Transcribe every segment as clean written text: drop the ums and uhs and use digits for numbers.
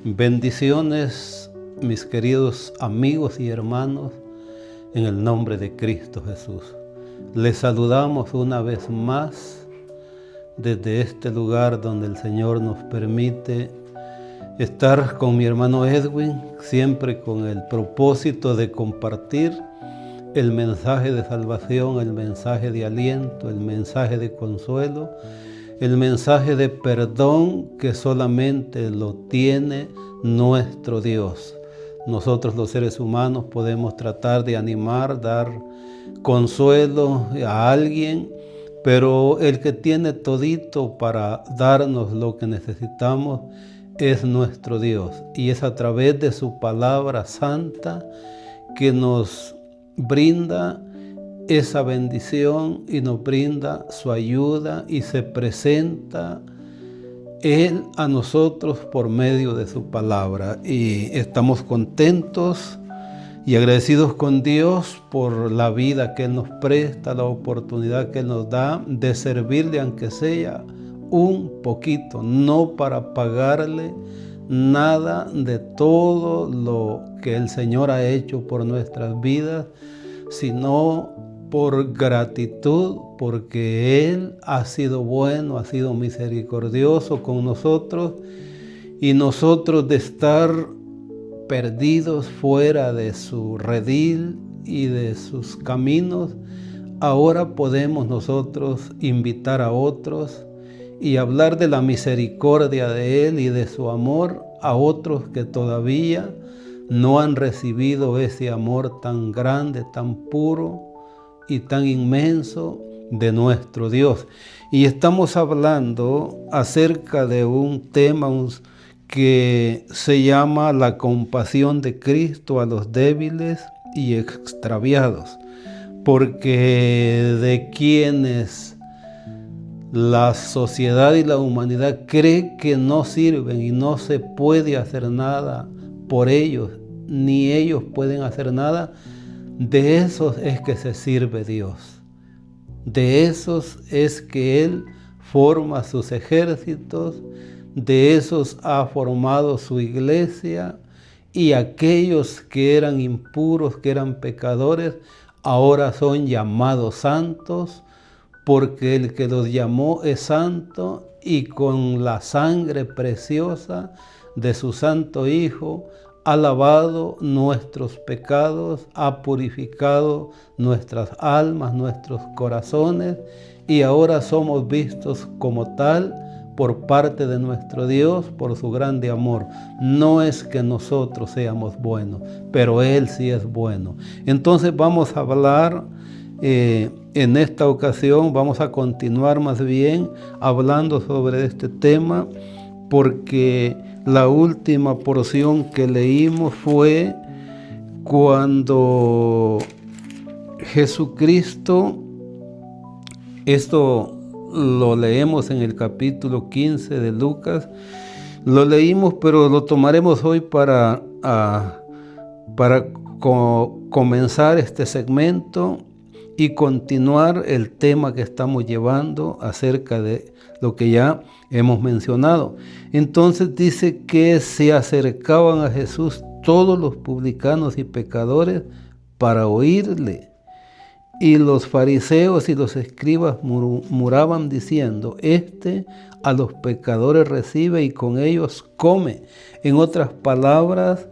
Bendiciones, mis queridos amigos y hermanos, en el nombre de Cristo Jesús. Les saludamos una vez más desde este lugar donde el Señor nos permite estar con mi hermano Edwin, siempre con el propósito de compartir el mensaje de salvación, el mensaje de aliento, el mensaje de consuelo, el mensaje de perdón que solamente lo tiene nuestro Dios. Nosotros los seres humanos podemos tratar de animar, dar consuelo a alguien, pero el que tiene todito para darnos lo que necesitamos es nuestro Dios. Y es a través de su palabra santa que nos brinda esa bendición y nos brinda su ayuda y se presenta Él a nosotros por medio de su palabra. Y estamos contentos y agradecidos con Dios por la vida que Él nos presta, la oportunidad que Él nos da de servirle aunque sea un poquito, no para pagarle nada de todo lo que el Señor ha hecho por nuestras vidas, sino por gratitud, porque Él ha sido bueno, ha sido misericordioso con nosotros, y nosotros de estar perdidos fuera de su redil y de sus caminos, ahora podemos nosotros invitar a otros y hablar de la misericordia de Él y de su amor a otros que todavía no han recibido ese amor tan grande, tan puro y tan inmenso de nuestro Dios. Y estamos hablando acerca de un tema que se llama la compasión de Cristo a los débiles y extraviados, porque de quienes la sociedad y la humanidad cree que no sirven y no se puede hacer nada por ellos, ni ellos pueden hacer nada, de esos es que se sirve Dios. De esos es que Él forma sus ejércitos, de esos ha formado su iglesia, y aquellos que eran impuros, que eran pecadores, ahora son llamados santos, porque el que los llamó es santo, y con la sangre preciosa de su santo Hijo ha lavado nuestros pecados, ha purificado nuestras almas, nuestros corazones, y ahora somos vistos como tal por parte de nuestro Dios, por su grande amor. No es que nosotros seamos buenos, pero Él sí es bueno. Entonces vamos a hablar en esta ocasión, vamos a continuar más bien hablando sobre este tema, porque la última porción que leímos fue cuando Jesucristo, esto lo leemos en el capítulo 15 de Lucas, lo leímos, pero lo tomaremos hoy para comenzar este segmento y continuar el tema que estamos llevando acerca de lo que ya hemos mencionado. Entonces dice que se acercaban a Jesús todos los publicanos y pecadores para oírle. Y los fariseos y los escribas murmuraban diciendo: Este a los pecadores recibe y con ellos come. En otras palabras,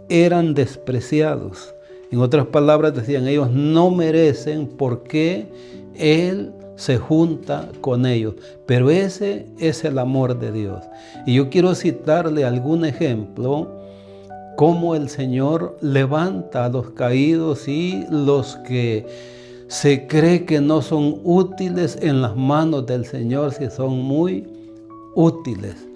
eran despreciados. En otras palabras, decían, ellos no merecen porque Él se junta con ellos. Pero ese es el amor de Dios. Y yo quiero citarle algún ejemplo, cómo el Señor levanta a los caídos y los que se cree que no son útiles en las manos del Señor, si son muy útiles.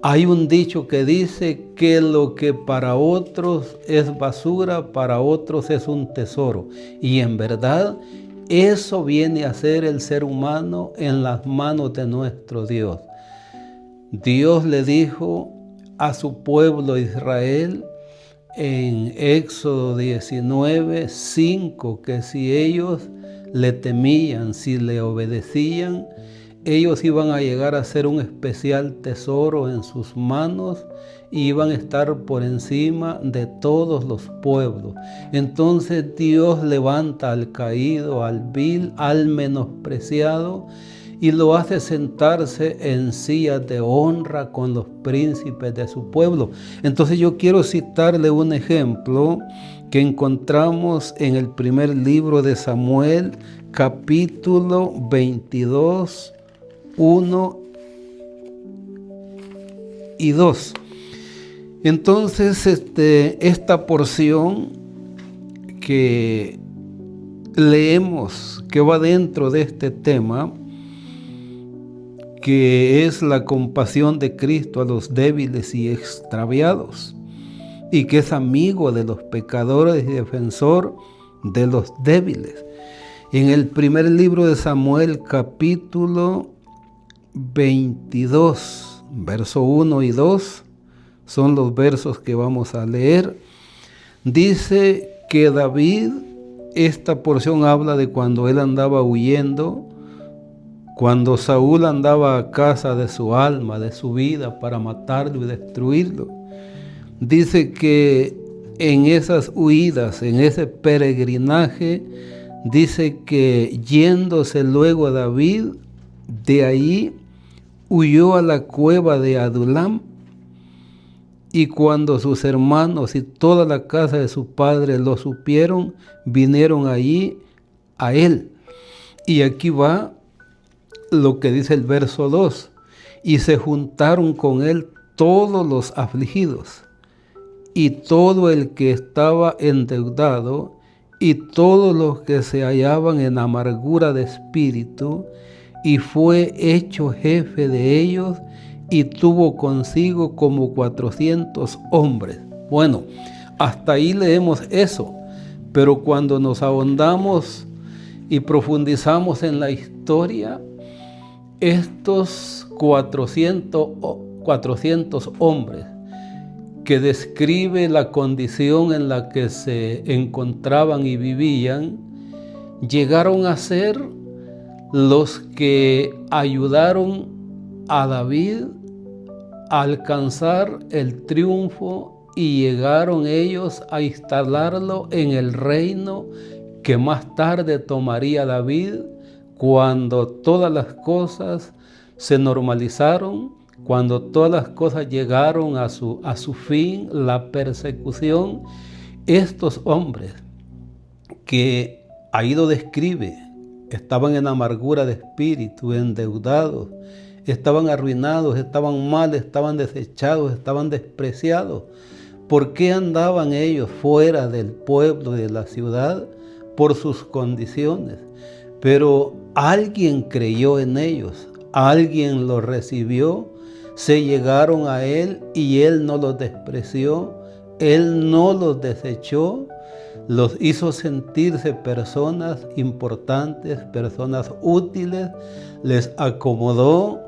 Hay un dicho que dice que lo que para otros es basura, para otros es un tesoro. Y en verdad, eso viene a ser el ser humano en las manos de nuestro Dios. Dios le dijo a su pueblo Israel en Éxodo 19:5 que si ellos le temían, si le obedecían, ellos iban a llegar a ser un especial tesoro en sus manos y iban a estar por encima de todos los pueblos. Entonces Dios levanta al caído, al vil, al menospreciado, y lo hace sentarse en sillas de honra con los príncipes de su pueblo. Entonces yo quiero citarle un ejemplo que encontramos en el primer libro de Samuel, capítulo 22, 1 y 2. Entonces esta porción que leemos, que va dentro de este tema, que es la compasión de Cristo a los débiles y extraviados, y que es amigo de los pecadores y defensor de los débiles. En el primer libro de Samuel, capítulo 22, verso 1 y 2, son los versos que vamos a leer. Dice que David, esta porción habla de cuando él andaba huyendo, cuando Saúl andaba a casa de su alma, de su vida, para matarlo y destruirlo. Dice que en esas huidas, en ese peregrinaje, dice que yéndose luego David, de ahí huyó a la cueva de Adulam, y cuando sus hermanos y toda la casa de su padre lo supieron, vinieron allí a él. Y aquí va lo que dice el verso 2, y se juntaron con él todos los afligidos, y todo el que estaba endeudado, y todos los que se hallaban en amargura de espíritu, y fue hecho jefe de ellos, y tuvo consigo como 400 hombres. Bueno, hasta ahí leemos eso, pero cuando nos ahondamos y profundizamos en la historia, estos 400 hombres que describe la condición en la que se encontraban y vivían, llegaron a ser los que ayudaron a David a alcanzar el triunfo, y llegaron ellos a instalarlo en el reino que más tarde tomaría David, cuando todas las cosas se normalizaron, cuando todas las cosas llegaron a su fin, la persecución. Estos hombres que ahí lo describe, estaban en amargura de espíritu, endeudados, estaban arruinados, estaban mal, estaban desechados, estaban despreciados. ¿Por qué andaban ellos fuera del pueblo y de la ciudad? Por sus condiciones. Pero alguien creyó en ellos, alguien los recibió, se llegaron a él y él no los despreció, él no los desechó, los hizo sentirse personas importantes, personas útiles, les acomodó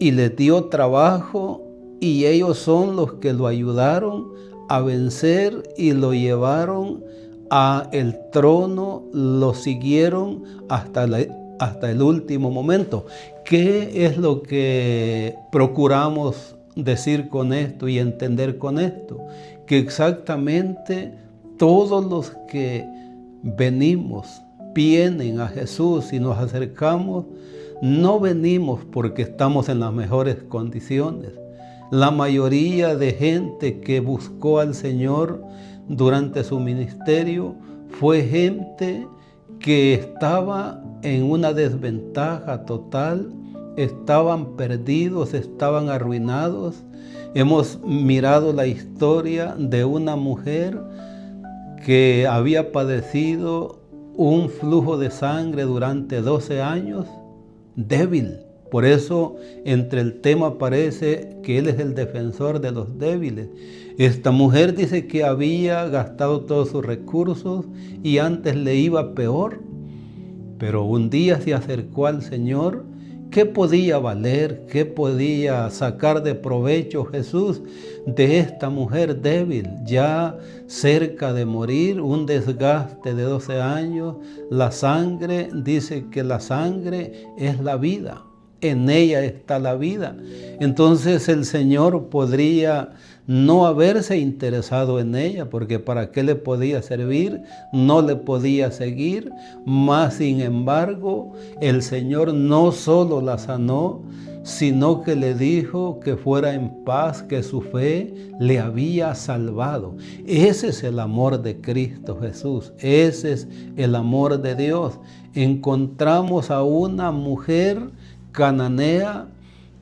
y les dio trabajo, y ellos son los que lo ayudaron a vencer y lo llevaron a el trono, lo siguieron hasta el último momento. ¿Qué es lo que procuramos decir con esto y entender con esto? Que exactamente todos los que vienen a Jesús y nos acercamos, no venimos porque estamos en las mejores condiciones. La mayoría de gente que buscó al Señor durante su ministerio fue gente que estaba en una desventaja total, estaban perdidos, estaban arruinados. Hemos mirado la historia de una mujer que había padecido un flujo de sangre durante 12 años, débil. Por eso entre el tema aparece que Él es el defensor de los débiles. Esta mujer dice que había gastado todos sus recursos y antes le iba peor, pero un día se acercó al Señor. ¿Qué podía valer? ¿Qué podía sacar de provecho Jesús de esta mujer débil, ya cerca de morir, un desgaste de 12 años? La sangre, dice que la sangre es la vida. en ella está la vida. Entonces el Señor podría no haberse interesado en ella, porque ¿para qué le podía servir? No le podía seguir, mas sin embargo el Señor no solo la sanó, sino que le dijo que fuera en paz, que su fe le había salvado. Ese es el amor de Cristo Jesús, ese es el amor de Dios. Encontramos a una mujer cananea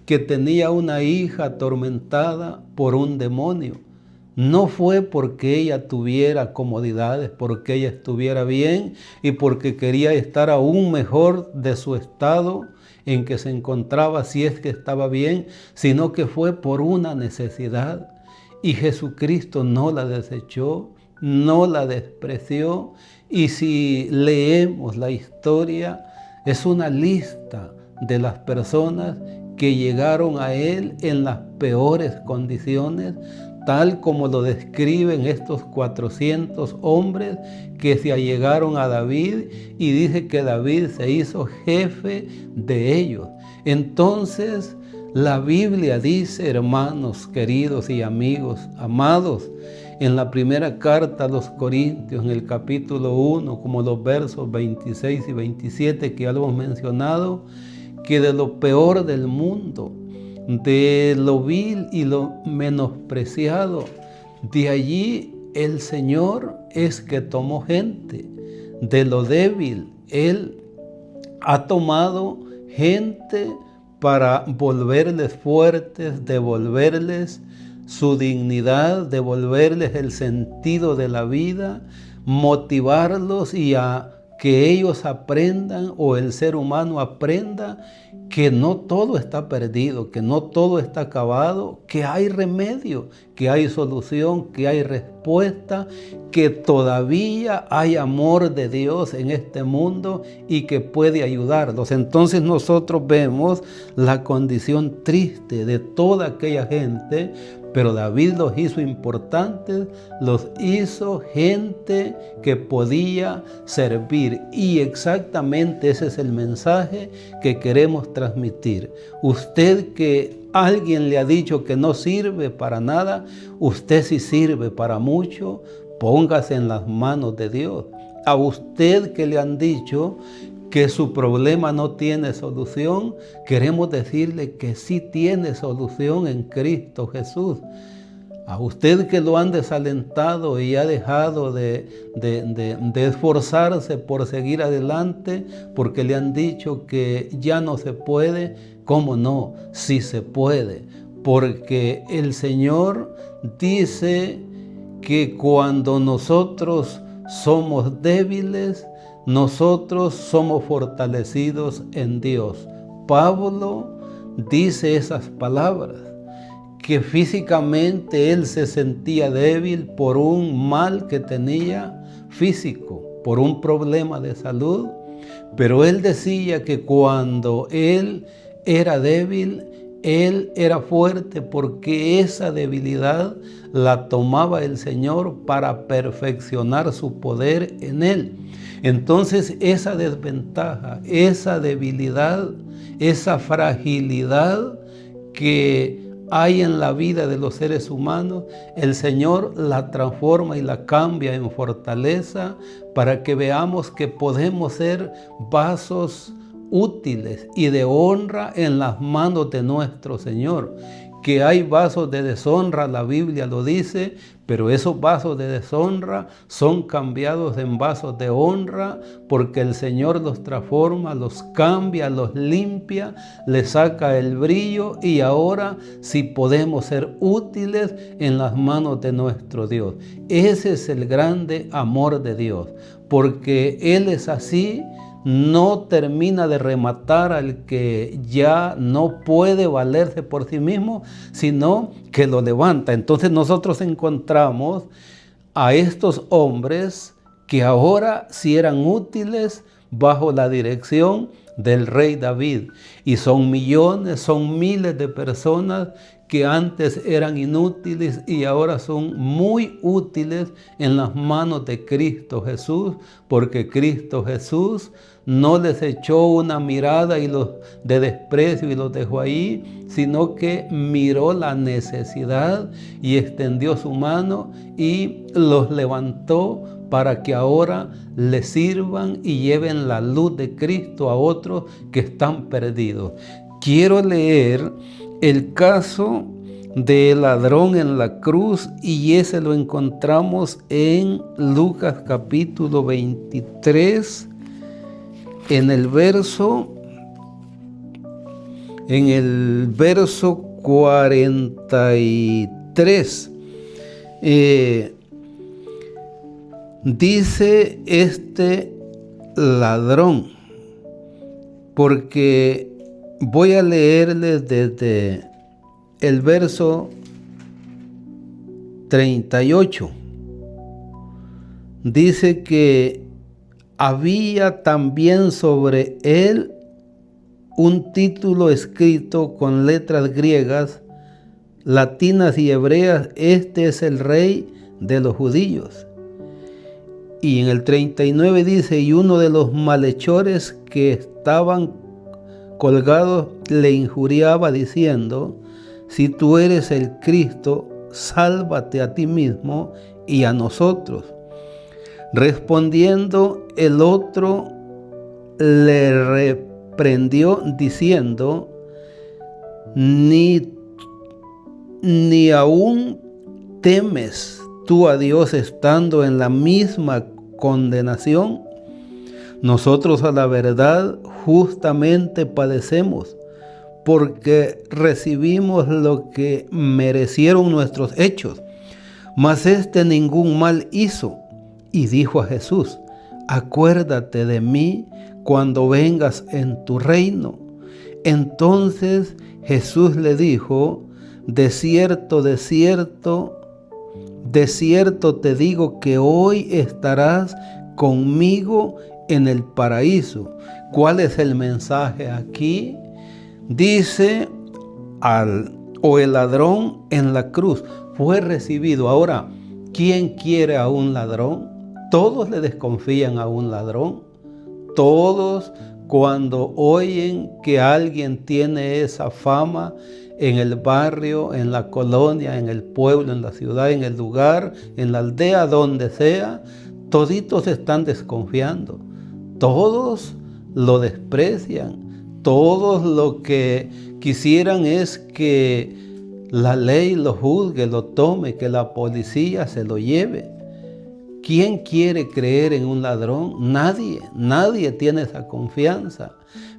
que tenía una hija atormentada por un demonio. No fue porque ella tuviera comodidades, porque ella estuviera bien y porque quería estar aún mejor de su estado en que se encontraba, si es que estaba bien, sino que fue por una necesidad. Y Jesucristo no la desechó, no la despreció. Y si leemos la historia, es una lista de las personas que llegaron a Él en las peores condiciones, tal como lo describen estos 400 hombres que se allegaron a David, y dice que David se hizo jefe de ellos. Entonces la Biblia dice, hermanos queridos y amigos, amados, en la primera carta a los Corintios, en el capítulo 1, como los versos 26 y 27 que ya lo hemos mencionado, que de lo peor del mundo, de lo vil y lo menospreciado, de allí el Señor es que tomó gente. De lo débil, Él ha tomado gente para volverles fuertes, devolverles su dignidad, devolverles el sentido de la vida, motivarlos y a que ellos aprendan, o el ser humano aprenda, que no todo está perdido, que no todo está acabado, que hay remedio, que hay solución, que hay respuesta, que todavía hay amor de Dios en este mundo y que puede ayudarlos. Entonces nosotros vemos la condición triste de toda aquella gente, pero David los hizo importantes, los hizo gente que podía servir. Y exactamente ese es el mensaje que queremos transmitir. Usted que alguien le ha dicho que no sirve para nada, usted sí sirve para mucho, póngase en las manos de Dios. A usted que le han dicho que su problema no tiene solución, queremos decirle que sí tiene solución en Cristo Jesús. A usted que lo han desalentado y ha dejado de esforzarse por seguir adelante porque le han dicho que ya no se puede, ¿cómo no? Sí se puede, porque el Señor dice que cuando nosotros somos débiles, nosotros somos fortalecidos en Dios. Pablo dice esas palabras, que físicamente él se sentía débil por un mal que tenía físico, por un problema de salud, pero él decía que cuando él era débil, él era fuerte porque esa debilidad la tomaba el Señor para perfeccionar su poder en él. Entonces esa desventaja, esa debilidad, esa fragilidad que hay en la vida de los seres humanos, el Señor la transforma y la cambia en fortaleza para que veamos que podemos ser vasos útiles y de honra en las manos de nuestro Señor. Que hay vasos de deshonra, la Biblia lo dice, pero esos vasos de deshonra son cambiados en vasos de honra porque el Señor los transforma, los cambia, los limpia, les saca el brillo y ahora sí podemos ser útiles en las manos de nuestro Dios. Ese es el grande amor de Dios, porque Él es así. No termina de rematar al que ya no puede valerse por sí mismo, sino que lo levanta. Entonces nosotros encontramos a estos hombres que ahora sí eran útiles bajo la dirección del rey David. Y son millones, son miles de personas que antes eran inútiles y ahora son muy útiles en las manos de Cristo Jesús, porque Cristo Jesús no les echó una mirada de desprecio y los dejó ahí, sino que miró la necesidad y extendió su mano y los levantó para que ahora le sirvan y lleven la luz de Cristo a otros que están perdidos. Quiero leer el caso del ladrón en la cruz, y ese lo encontramos en Lucas capítulo 23, en el verso 43. Dice este ladrón, porque voy a leerles desde el verso 38. Dice que había también sobre él un título escrito con letras griegas, latinas y hebreas: este es el Rey de los judíos. Y en el 39 dice: y uno de los malhechores que estaban colgados le injuriaba diciendo: si tú eres el Cristo, sálvate a ti mismo y a nosotros. Respondiendo el otro le reprendió diciendo: ni aún temes tú a Dios estando en la misma condenación. Nosotros a la verdad justamente padecemos, porque recibimos lo que merecieron nuestros hechos, mas este ningún mal hizo. Y dijo a Jesús: acuérdate de mí cuando vengas en tu reino. Entonces Jesús le dijo: de cierto te digo que hoy estarás conmigo en el paraíso. ¿Cuál es el mensaje aquí? Dice, el ladrón en la cruz fue recibido. Ahora, ¿quién quiere a un ladrón? Todos le desconfían a un ladrón. Todos, cuando oyen que alguien tiene esa fama en el barrio, en la colonia, en el pueblo, en la ciudad, en el lugar, en la aldea, donde sea, toditos están desconfiando. Todos lo desprecian. Todos lo que quisieran es que la ley lo juzgue, lo tome, que la policía se lo lleve. ¿Quién quiere creer en un ladrón? Nadie tiene esa confianza.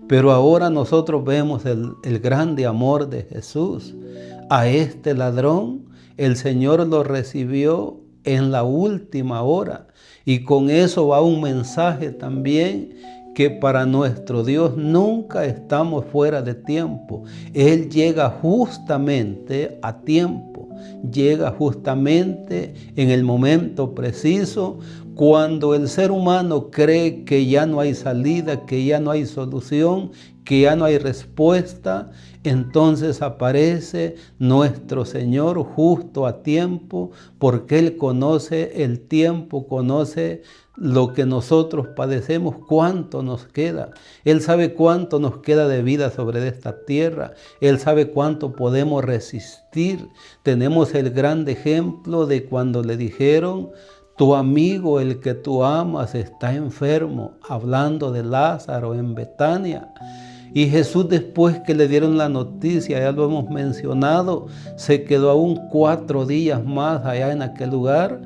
Pero ahora nosotros vemos el grande amor de Jesús. A este ladrón el Señor lo recibió en la última hora. Y con eso va un mensaje también, que para nuestro Dios nunca estamos fuera de tiempo. Él llega justamente a tiempo, llega justamente en el momento preciso, cuando el ser humano cree que ya no hay salida, que ya no hay solución, que ya no hay respuesta. Entonces aparece nuestro Señor justo a tiempo, porque Él conoce el tiempo, conoce lo que nosotros padecemos, cuánto nos queda. Él sabe cuánto nos queda de vida sobre esta tierra. Él sabe cuánto podemos resistir. Tenemos el gran ejemplo de cuando le dijeron: tu amigo, el que tú amas, está enfermo, hablando de Lázaro en Betania. Y Jesús, después que le dieron la noticia, ya lo hemos mencionado, se quedó aún 4 días más allá en aquel lugar,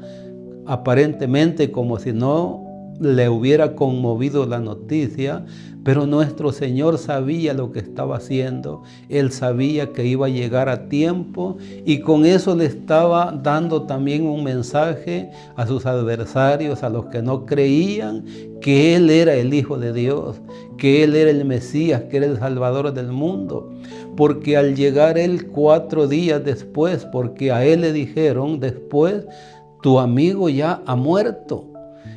aparentemente como si no le hubiera conmovido la noticia, pero nuestro Señor sabía lo que estaba haciendo. Él sabía que iba a llegar a tiempo, y con eso le estaba dando también un mensaje a sus adversarios, a los que no creían que Él era el Hijo de Dios, que Él era el Mesías, que era el Salvador del mundo. Porque al llegar Él 4 días después, porque a Él le dijeron después: tu amigo ya ha muerto.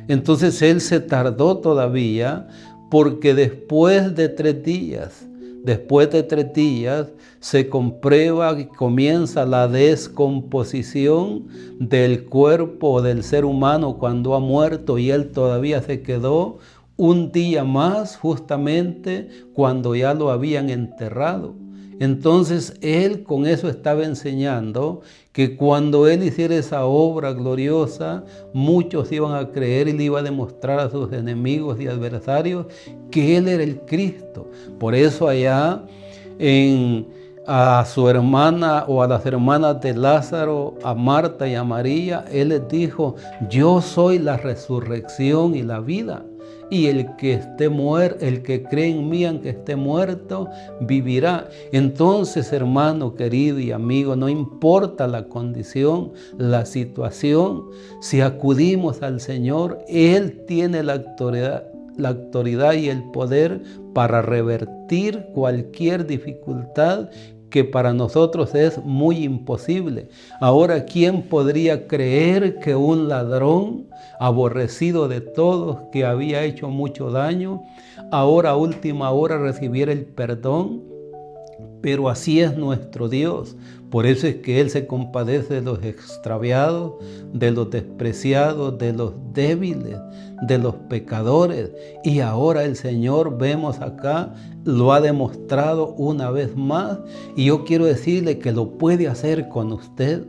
Entonces Él se tardó todavía, porque después de 3 días, Después de 3 días se comprueba y comienza la descomposición del cuerpo del ser humano cuando ha muerto, y él todavía se quedó un día más justamente cuando ya lo habían enterrado. Entonces él con eso estaba enseñando que cuando él hiciera esa obra gloriosa, muchos iban a creer y le iba a demostrar a sus enemigos y adversarios que él era el Cristo. Por eso allá a su hermana o a las hermanas de Lázaro, a Marta y a María, él les dijo: yo soy la resurrección y la vida. Y el que esté muerto, el que cree en mí, aunque esté muerto, vivirá. Entonces, hermano querido y amigo, no importa la condición, la situación, si acudimos al Señor, Él tiene la autoridad y el poder para revertir cualquier dificultad que para nosotros es muy imposible. Ahora, ¿quién podría creer que un ladrón aborrecido de todos, que había hecho mucho daño, ahora a última hora recibiera el perdón? Pero así es nuestro Dios. Por eso es que Él se compadece de los extraviados, de los despreciados, de los débiles, de los pecadores. Y ahora el Señor, vemos acá, lo ha demostrado una vez más. Y yo quiero decirle que lo puede hacer con usted.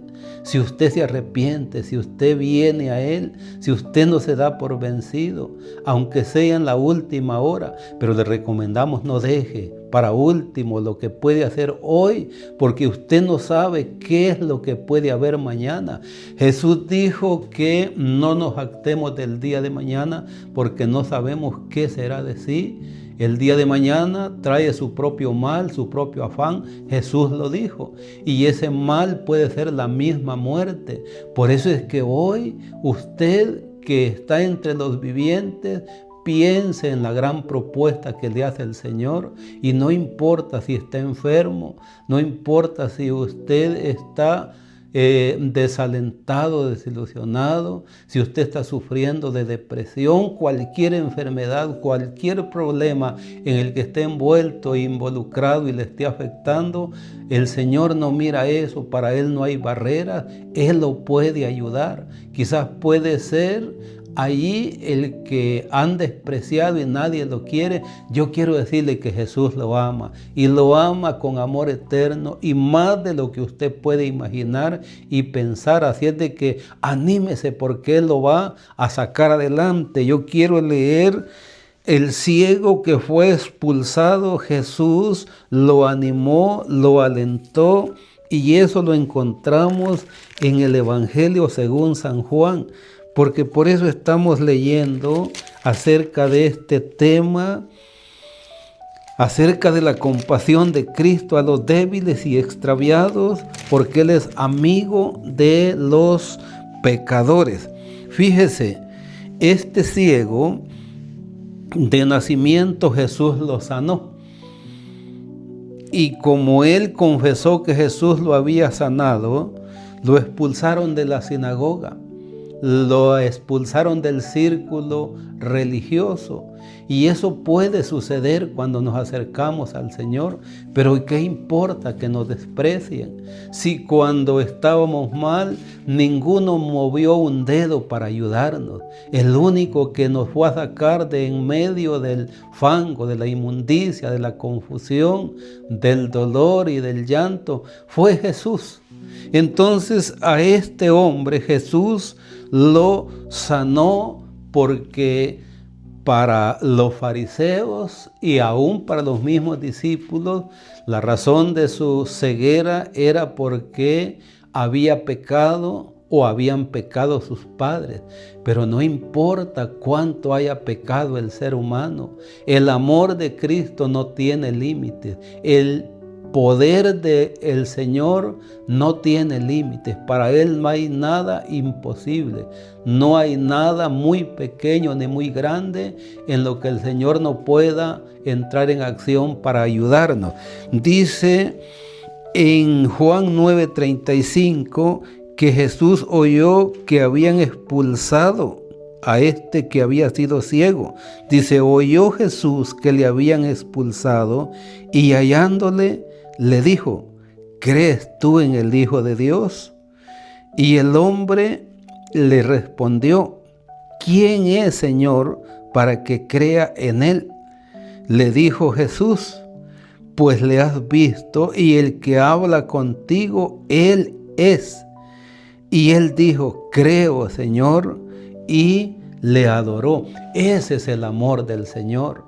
Si usted se arrepiente, si usted viene a Él, si usted no se da por vencido, aunque sea en la última hora, pero le recomendamos no deje para último lo que puede hacer hoy, porque usted no sabe qué es lo que puede haber mañana. Jesús dijo que no nos jactemos del día de mañana, porque no sabemos qué será de sí. El día de mañana trae su propio mal, su propio afán. Jesús lo dijo. Y ese mal puede ser la misma muerte. Por eso es que hoy usted, que está entre los vivientes, piense en la gran propuesta que le hace el Señor. Y no importa si está enfermo, no importa si usted está desalentado, desilusionado, si usted está sufriendo de depresión, cualquier enfermedad, cualquier problema en el que esté envuelto e involucrado y le esté afectando, el Señor no mira eso. Para Él no hay barreras. Él lo puede ayudar. Quizás puede ser allí el que han despreciado y nadie lo quiere. Yo quiero decirle que Jesús lo ama, y lo ama con amor eterno y más de lo que usted puede imaginar y pensar. Así es de que anímese, porque Él lo va a sacar adelante. Yo quiero leer: el ciego que fue expulsado, Jesús lo animó, lo alentó, y eso lo encontramos en el Evangelio según San Juan. Porque por eso estamos leyendo acerca de este tema, acerca de la compasión de Cristo a los débiles y extraviados, porque Él es amigo de los pecadores. Fíjese, este ciego de nacimiento Jesús lo sanó. Y como él confesó que Jesús lo había sanado, lo expulsaron de la sinagoga. Lo expulsaron del círculo religioso. Y eso puede suceder cuando nos acercamos al Señor. Pero ¿qué importa que nos desprecien? Si cuando estábamos mal, ninguno movió un dedo para ayudarnos. El único que nos fue a sacar de en medio del fango, de la inmundicia, de la confusión, del dolor y del llanto, fue Jesús. Entonces a este hombre Jesús lo sanó, porque para los fariseos y aún para los mismos discípulos, la razón de su ceguera era porque había pecado o habían pecado sus padres. Pero no importa cuánto haya pecado el ser humano, el amor de Cristo no tiene límites. El poder del Señor no tiene límites. Para Él no hay nada imposible. No hay nada muy pequeño ni muy grande en lo que el Señor no pueda entrar en acción para ayudarnos. Dice en Juan 9:35 que Jesús oyó que habían expulsado a este que había sido ciego. Dice, oyó Jesús que le habían expulsado y hallándole le dijo, ¿crees tú en el Hijo de Dios? Y el hombre le respondió, ¿quién es, Señor, para que crea en él? Le dijo Jesús, pues le has visto y el que habla contigo, él es. Y él dijo, creo, Señor, y le adoró. Ese es el amor del Señor.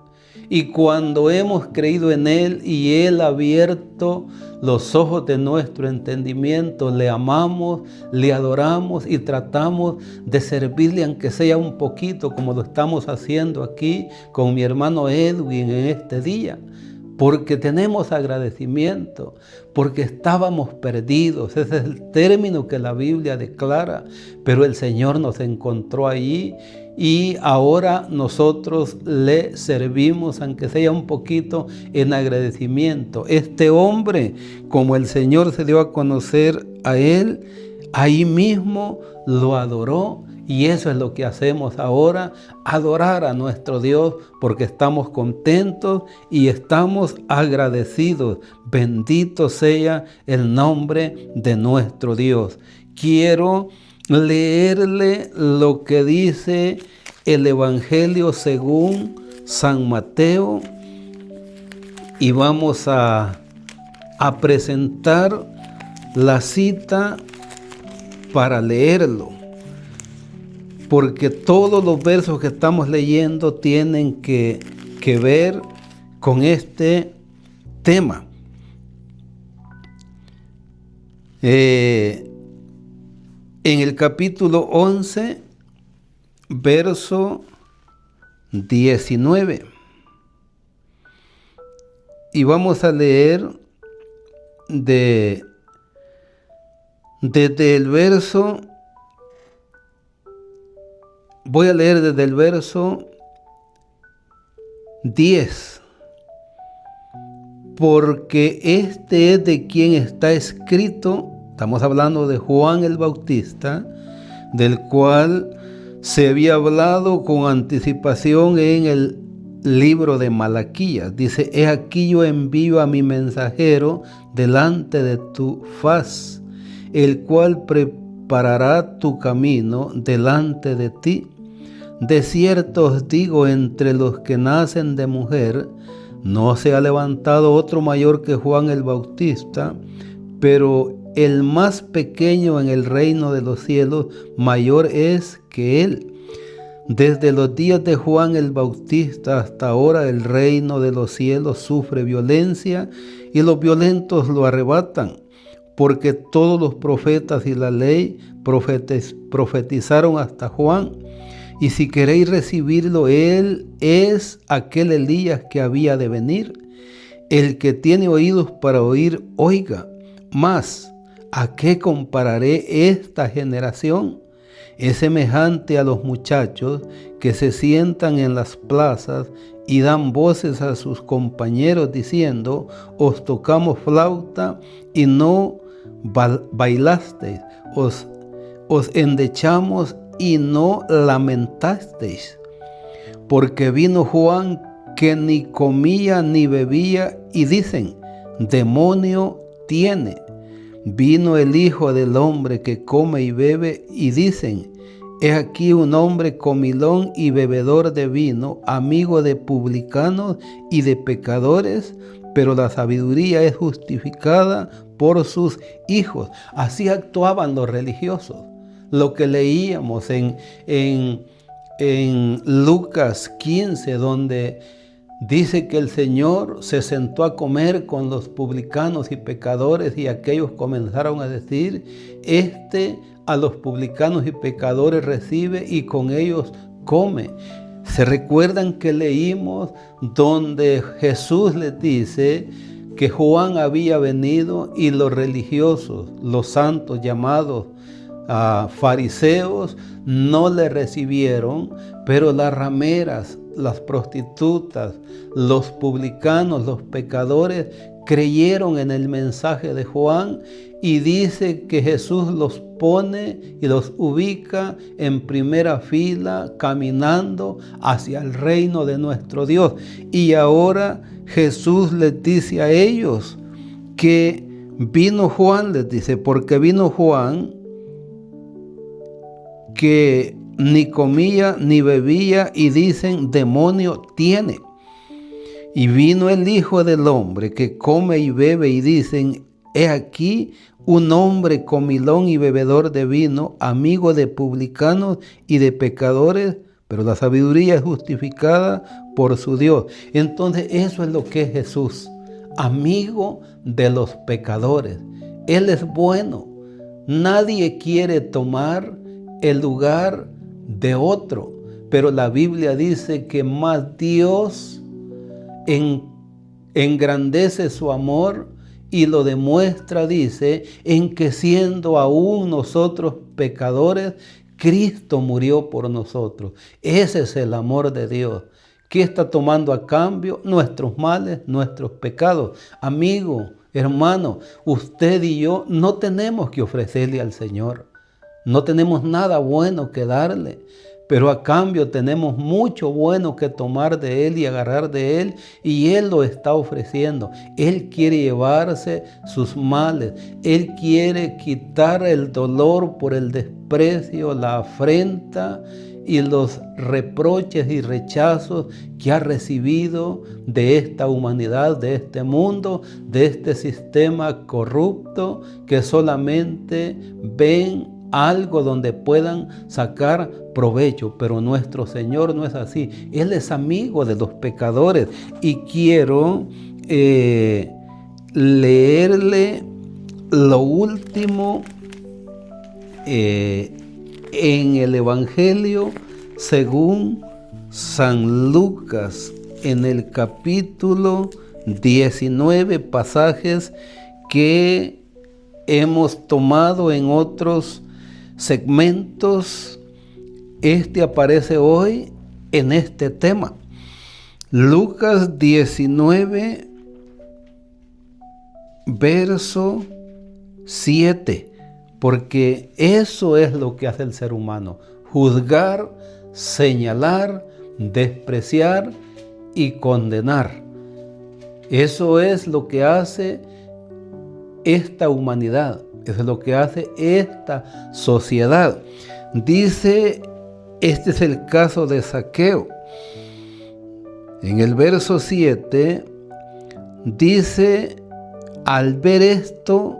Y cuando hemos creído en Él y Él ha abierto los ojos de nuestro entendimiento, le amamos, le adoramos y tratamos de servirle aunque sea un poquito, como lo estamos haciendo aquí con mi hermano Edwin en este día. Porque tenemos agradecimiento, porque estábamos perdidos. Ese es el término que la Biblia declara, pero el Señor nos encontró allí y ahora nosotros le servimos, aunque sea un poquito, en agradecimiento. Este hombre, como el Señor se dio a conocer a él, ahí mismo lo adoró. Y eso es lo que hacemos ahora, adorar a nuestro Dios, porque estamos contentos y estamos agradecidos. Bendito sea el nombre de nuestro Dios. Quiero leerle lo que dice el Evangelio según San Mateo y vamos a presentar la cita para leerlo. Porque todos los versos que estamos leyendo tienen que ver con este tema. En el capítulo 11, verso 19. Y vamos a leer desde el verso. Voy a leer desde el verso 10, porque este es de quien está escrito, estamos hablando de Juan el Bautista, del cual se había hablado con anticipación en el libro de Malaquías. Dice, he aquí yo envío a mi mensajero delante de tu faz, el cual preparará tu camino delante de ti. De cierto os digo, entre los que nacen de mujer, no se ha levantado otro mayor que Juan el Bautista, pero el más pequeño en el reino de los cielos mayor es que él. Desde los días de Juan el Bautista hasta ahora el reino de los cielos sufre violencia y los violentos lo arrebatan, porque todos los profetas y la ley profetizaron hasta Juan. Y si queréis recibirlo, él es aquel Elías que había de venir. El que tiene oídos para oír, oiga. Mas, ¿a qué compararé esta generación? Es semejante a los muchachos que se sientan en las plazas y dan voces a sus compañeros diciendo, os tocamos flauta y no bailasteis, os endechamos y no lamentasteis. Porque vino Juan que ni comía ni bebía y dicen, demonio tiene. Vino el Hijo del Hombre que come y bebe y dicen, he aquí un hombre comilón y bebedor de vino, amigo de publicanos y de pecadores, pero la sabiduría es justificada por sus hijos. Así actuaban los religiosos. Lo que leíamos en Lucas 15, donde dice que el Señor se sentó a comer con los publicanos y pecadores y aquellos comenzaron a decir, a los publicanos y pecadores recibe y con ellos come. ¿Se recuerdan que leímos donde Jesús les dice que Juan había venido y los religiosos, los santos llamados fariseos, no le recibieron, pero las rameras, las prostitutas, los publicanos, los pecadores creyeron en el mensaje de Juan, y dice que Jesús los pone y los ubica en primera fila caminando hacia el reino de nuestro Dios. Y ahora Jesús les dice a ellos que vino Juan, les dice, porque vino Juan que ni comía ni bebía y dicen demonio tiene. Y vino el Hijo del Hombre que come y bebe y dicen, he aquí un hombre comilón y bebedor de vino, amigo de publicanos y de pecadores, pero la sabiduría es justificada por su Dios. Entonces eso es lo que es Jesús, amigo de los pecadores. Él es bueno. Nadie quiere tomar el lugar de otro, pero la Biblia dice que más Dios engrandece su amor y lo demuestra, dice, en que siendo aún nosotros pecadores, Cristo murió por nosotros. Ese es el amor de Dios. ¿Qué está tomando a cambio? Nuestros males, nuestros pecados. Amigo, hermano, usted y yo no tenemos que ofrecerle al Señor. No tenemos nada bueno que darle, pero a cambio tenemos mucho bueno que tomar de Él y agarrar de Él, y Él lo está ofreciendo. Él quiere llevarse sus males. Él quiere quitar el dolor por el desprecio, la afrenta y los reproches y rechazos que ha recibido de esta humanidad, de este mundo, de este sistema corrupto que solamente ven algo donde puedan sacar provecho, pero nuestro Señor no es así. Él es amigo de los pecadores. Y quiero leerle lo último en el Evangelio según San Lucas, en el capítulo 19, pasajes que hemos tomado en otros segmentos. Este aparece hoy en este tema. Lucas 19, verso 7, porque eso es lo que hace el ser humano: juzgar, señalar, despreciar y condenar. Eso es lo que hace esta humanidad, eso es lo que hace esta sociedad. Dice, este es el caso de Zaqueo. En el verso 7 dice, al ver esto,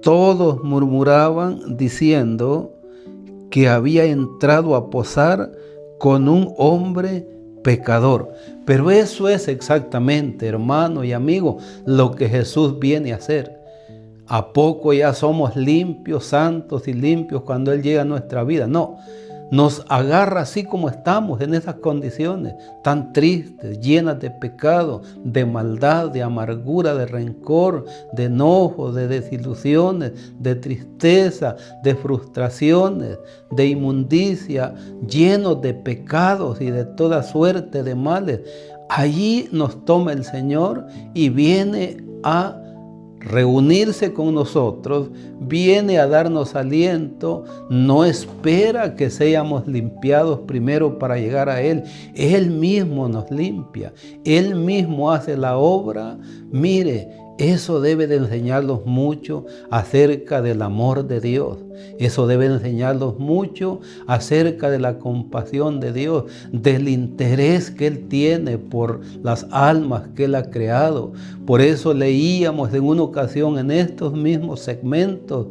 todos murmuraban diciendo que había entrado a posar con un hombre pecador. Pero eso es exactamente, hermano y amigo, lo que Jesús viene a hacer. ¿A poco ya somos limpios, santos y limpios cuando Él llega a nuestra vida? No, nos agarra así como estamos, en esas condiciones tan tristes, llenas de pecado, de maldad, de amargura, de rencor, de enojo, de desilusiones, de tristeza, de frustraciones, de inmundicia, llenos de pecados y de toda suerte de males. Allí nos toma el Señor y viene a reunirse con nosotros, viene a darnos aliento, no espera que seamos limpiados primero para llegar a Él. Él mismo nos limpia, Él mismo hace la obra. Mire, eso debe de enseñarnos mucho acerca del amor de Dios. Eso debe enseñarnos mucho acerca de la compasión de Dios, del interés que Él tiene por las almas que Él ha creado. Por eso leíamos en una ocasión en estos mismos segmentos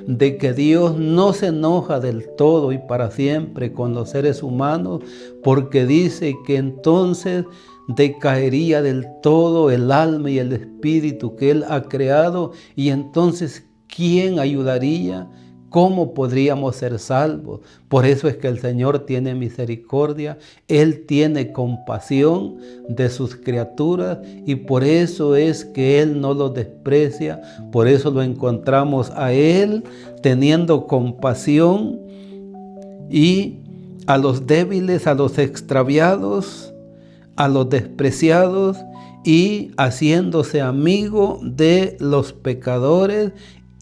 de que Dios no se enoja del todo y para siempre con los seres humanos, porque dice que entonces decaería del todo el alma y el espíritu que Él ha creado, y entonces ¿quién ayudaría? ¿Cómo podríamos ser salvos? Por eso es que el Señor tiene misericordia, Él tiene compasión de sus criaturas, y por eso es que Él no los desprecia. Por eso lo encontramos a Él teniendo compasión, y a los débiles, a los extraviados, a los despreciados y haciéndose amigo de los pecadores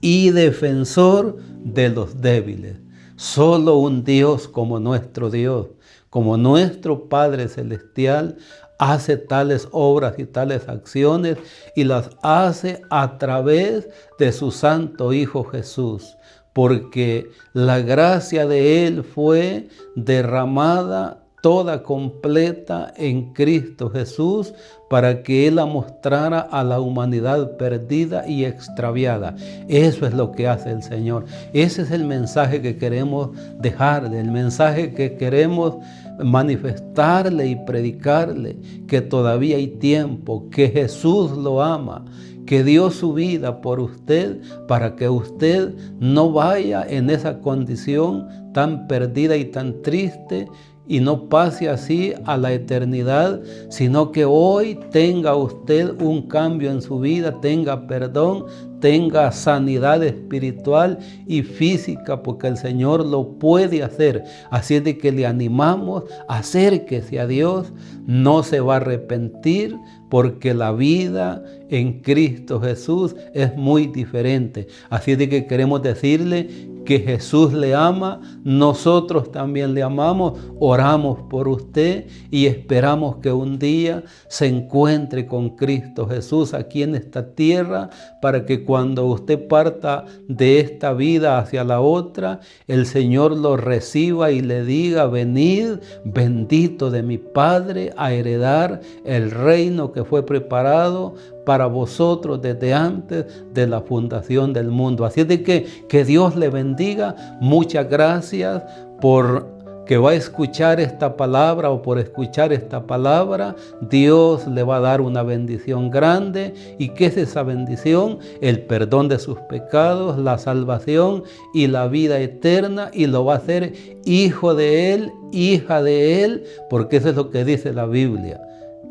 y defensor de los débiles. Solo un Dios como nuestro Dios, como nuestro Padre Celestial, hace tales obras y tales acciones y las hace a través de su Santo Hijo Jesús, porque la gracia de Él fue derramada toda completa en Cristo Jesús para que Él la mostrara a la humanidad perdida y extraviada. Eso es lo que hace el Señor. Ese es el mensaje que queremos dejarle, el mensaje que queremos manifestarle y predicarle, que todavía hay tiempo, que Jesús lo ama, que dio su vida por usted para que usted no vaya en esa condición tan perdida y tan triste y no pase así a la eternidad, sino que hoy tenga usted un cambio en su vida, tenga perdón, tenga sanidad espiritual y física, porque el Señor lo puede hacer. Así es de que le animamos, acérquese a Dios, no se va a arrepentir, porque la vida en Cristo Jesús es muy diferente. Así es de que queremos decirle que Jesús le ama, nosotros también le amamos, oramos por usted y esperamos que un día se encuentre con Cristo Jesús aquí en esta tierra, para que cuando usted parta de esta vida hacia la otra, el Señor lo reciba y le diga: venid, bendito de mi Padre, a heredar el reino que fue preparado para vosotros desde antes de la fundación del mundo. Así es de que Dios le bendiga. Muchas gracias por que va a escuchar esta palabra o por escuchar esta palabra. Dios le va a dar una bendición grande. ¿Y qué es esa bendición? El perdón de sus pecados, la salvación y la vida eterna, y lo va a hacer hijo de Él, hija de Él, porque eso es lo que dice la Biblia,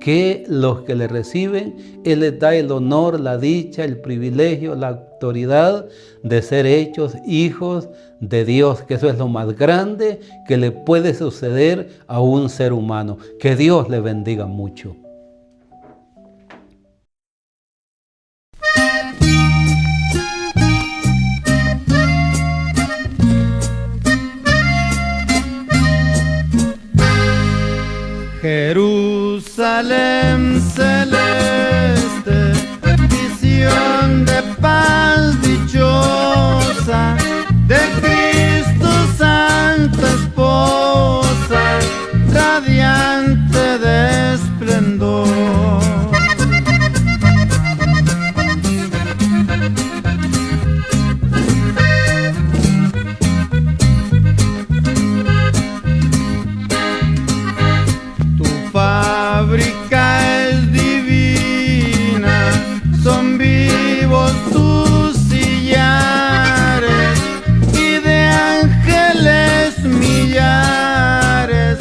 que los que le reciben, Él les da el honor, la dicha, el privilegio, la autoridad de ser hechos hijos de Dios, que eso es lo más grande que le puede suceder a un ser humano. Que Dios le bendiga mucho. Jerusalén celeste, visión de paz dichosa, de Cristo santa esposa, radiante de esplendor. Fábrica es divina, son vivos tus sillares, y de ángeles millares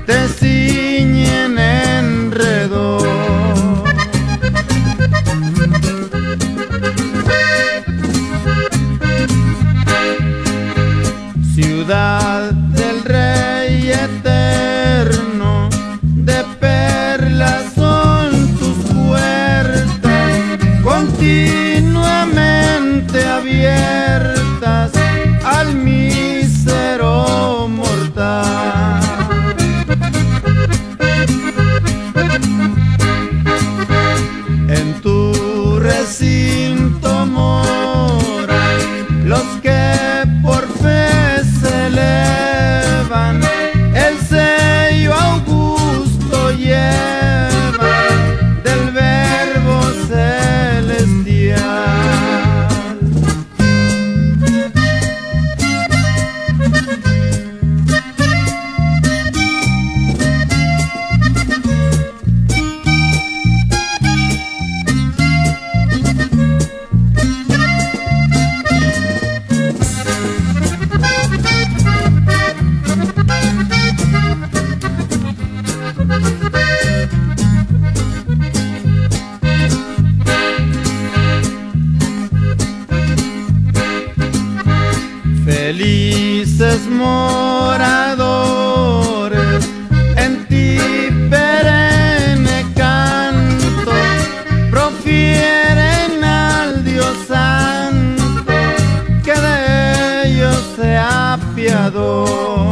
te ciñen en redor. Ciudad del Rey eterno, de perlas son tus puertas, continuamente abiertas al mísero mortal. En tu recinto moran los que por fe se elevan, el sello augusto lleva del Verbo celestial. Felices moradores, en ti perenne canto, Dios se apiadó.